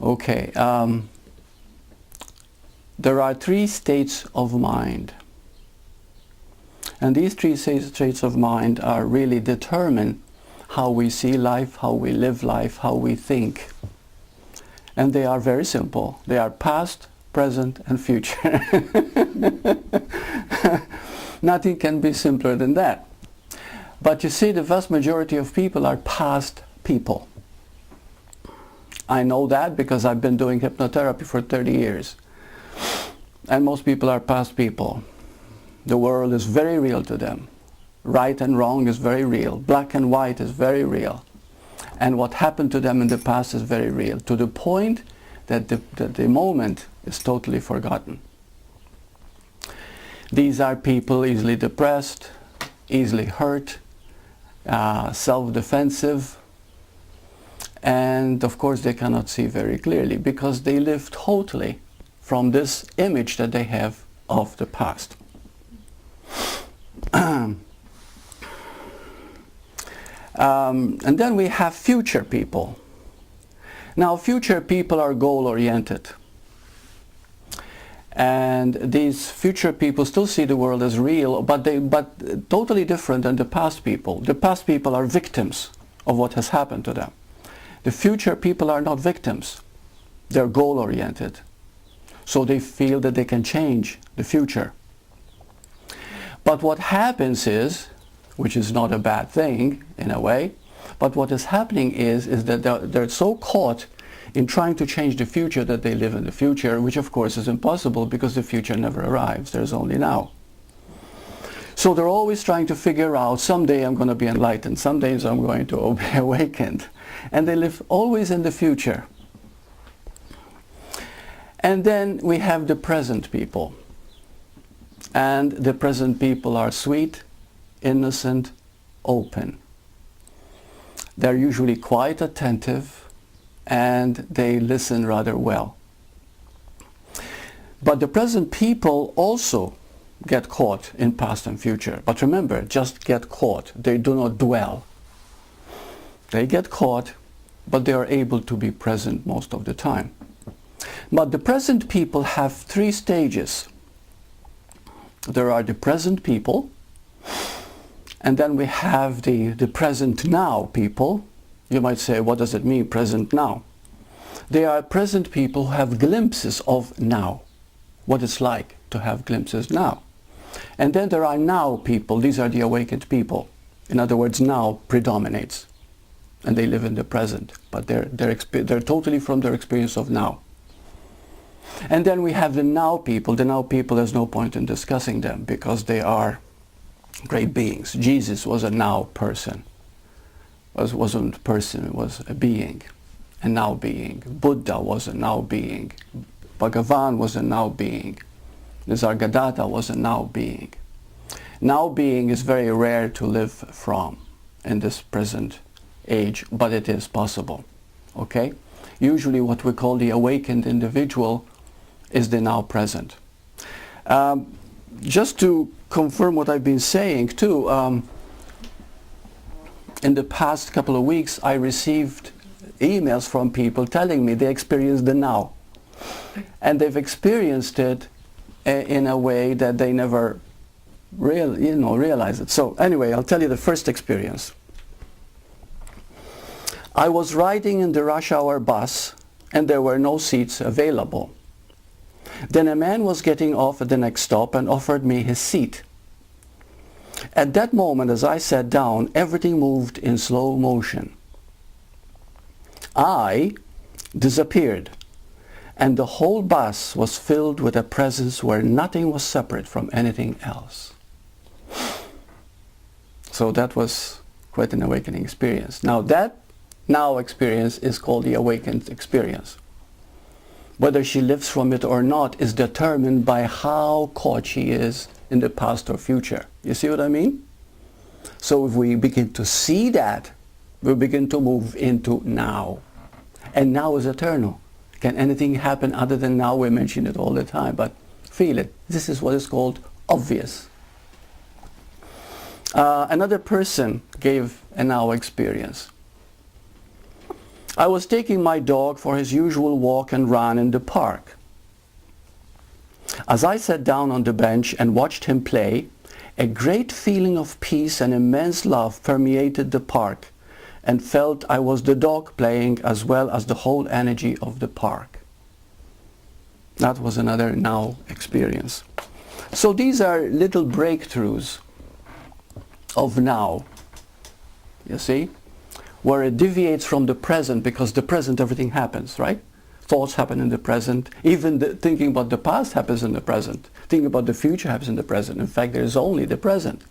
Okay, there are three states of mind. And these three states of mind are really determine how we see life, how we live life, how we think. And they are very simple. They are past, present, and future. Nothing can be simpler than that. But you see, the vast majority of people are past people. I know that because I've been doing hypnotherapy for 30 years. And most people are past people. The world is very real to them. Right and wrong is very real. Black and white is very real. And what happened to them in the past is very real, to the point that the moment is totally forgotten. These are people easily depressed, easily hurt, self-defensive, and of course they cannot see very clearly because they live totally from this image that they have of the past. And then we have future people. Now, future people are goal-oriented. And these future people still see the world as real, but totally different than the past people. The past people are victims of what has happened to them. The future people are not victims. They're goal-oriented. So they feel that they can change the future. But what happens is, which is not a bad thing in a way, but what is happening is that they're so caught in trying to change the future that they live in the future, which of course is impossible because the future never arrives. There's only now. So they're always trying to figure out, someday I'm going to be enlightened, some days I'm going to be awakened. And they live always in the future. And then we have the present people. And the present people are sweet, innocent, open. They're usually quite attentive and they listen rather well. But the present people also get caught in past and future. But remember, just get caught. They do not dwell. They get caught, but they are able to be present most of the time. But the present people have three stages. There are the present people, and then we have the present now people. You might say, what does it mean, present now? They are present people who have glimpses of now, what it's like to have glimpses now. And then there are now people. These are the awakened people. In other words, now predominates, and they live in the present, but they're totally from their experience of now. And then we have the now people. The now people, there's no point in discussing them because they are great beings. Jesus was a now person. Wasn't a person, it was a being, a now being. Buddha was a now being. Bhagavan was a now being. Nisargadatta was a now being. Now being is very rare to live from in this present age, but it is possible. Okay? Usually what we call the awakened individual is the now present. Just to confirm what I've been saying too, in the past couple of weeks I received emails from people telling me they experienced the now. And they've experienced it in a way that they never realized it. So anyway, I'll tell you the first experience. I was riding in the rush hour bus and there were no seats available. Then a man was getting off at the next stop and offered me his seat. At that moment, as I sat down, everything moved in slow motion. I disappeared, and the whole bus was filled with a presence where nothing was separate from anything else. So that was quite an awakening experience. Now that now experience is called the awakened experience. Whether she lives from it or not is determined by how caught she is in the past or future. You see what I mean? So if we begin to see that, we begin to move into now. And now is eternal. Can anything happen other than now? We mention it all the time, but feel it. This is what is called obvious. Another person gave a now experience. I was taking my dog for his usual walk and run in the park. As I sat down on the bench and watched him play, a great feeling of peace and immense love permeated the park, and felt I was the dog playing as well as the whole energy of the park. That was another now experience. So these are little breakthroughs of now, you see, where it deviates from the present, because the present everything happens, right? Thoughts happen in the present. Even thinking about the past happens in the present. Thinking about the future happens in the present. In fact, there is only the present.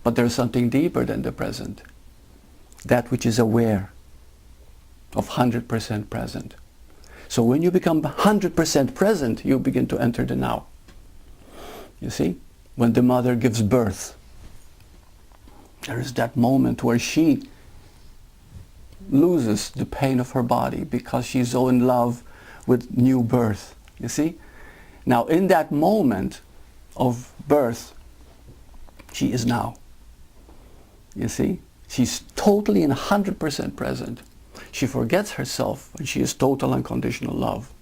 But there is something deeper than the present. That which is aware of 100% present. So when you become 100% present, you begin to enter the now. You see? When the mother gives birth, there is that moment where she loses the pain of her body because she's so in love with new birth. You see? Now in that moment of birth, she is now. You see? She's totally and 100% present. She forgets herself and she is total unconditional love.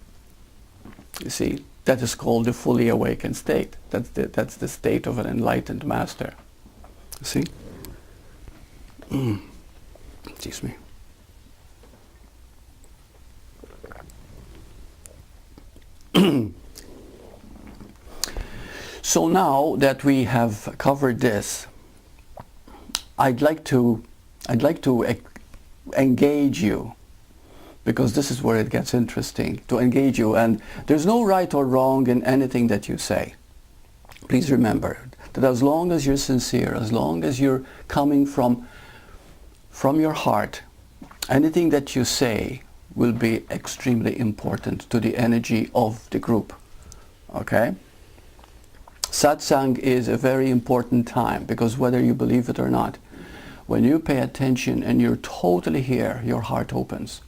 You see? That is called the fully awakened state. That's the state of an enlightened master. You see? Excuse me. So now that we have covered this, I'd like to engage you, because this is where it gets interesting, to engage you. And there's no right or wrong in anything that you say. Please remember that as long as you're sincere, as long as you're coming from your heart, anything that you say will be extremely important to the energy of the group. Okay? Satsang is a very important time, because whether you believe it or not, when you pay attention and you're totally here, your heart opens.